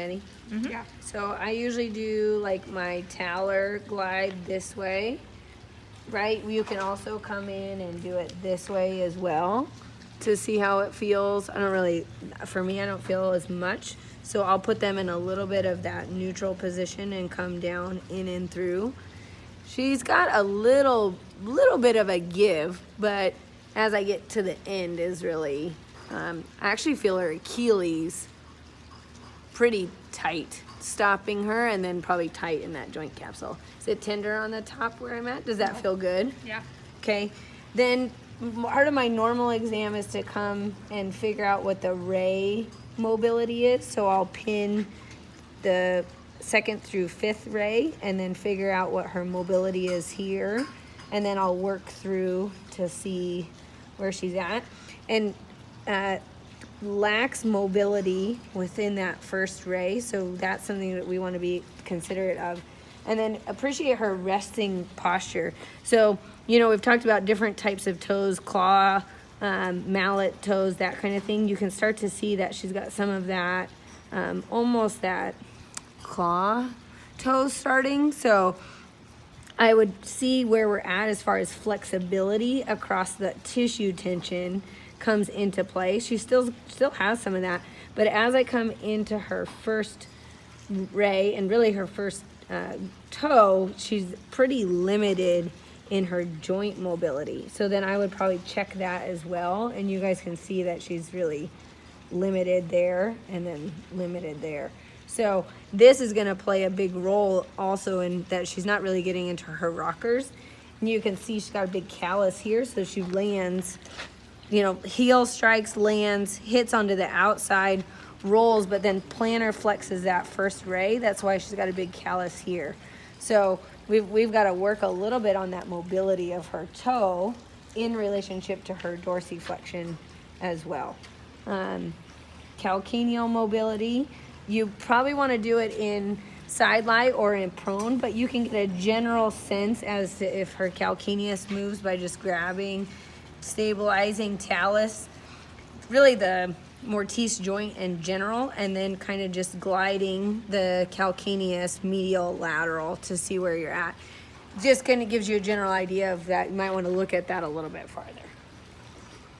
Ready? Yeah. So I usually do like my talar glide this way, right? You can also come in and do it this way as well to see how it feels. For me, I don't feel as much. So I'll put them in a little bit of that neutral position and come down in and through. She's got a little bit of a give, but as I get to the end is really, I actually feel her Achilles pretty tight, stopping her, and then probably tight in that joint capsule. Is it tender on the top where I'm at? Does that feel good? Yeah. Okay. Then part of my normal exam is to come and figure out what the ray mobility is. So I'll pin the 2nd through 5th ray and then figure out what her mobility is here. And then I'll work through to see where she's at. And lacks mobility within that first ray, so that's something that we want to be considerate of. And then appreciate her resting posture. So, we've talked about different types of toes, claw, mallet toes, that kind of thing. You can start to see that she's got some of that, almost that claw toes starting. So I would see where we're at as far as flexibility across the tissue tension comes into play. She still has some of that, but as I come into her first ray and really her first toe, she's pretty limited in her joint mobility. So then I would probably check that as well, and you guys can see that she's really limited there and then limited there. So this is going to play a big role also in that she's not really getting into her rockers. And you can see she's got a big callus here, so she lands, heel strikes, lands, hits onto the outside, rolls, but then plantar flexes that first ray. That's why she's got a big callus here. So we've got to work a little bit on that mobility of her toe in relationship to her dorsiflexion as well. Calcaneal mobility, you probably want to do it in side lie or in prone, but you can get a general sense as to if her calcaneus moves by just grabbing, stabilizing talus, really the Mortise joint in general, and then kind of just gliding the calcaneus medial lateral to see where you're at. Just kind of gives you a general idea of that. You might want to look at that a little bit farther.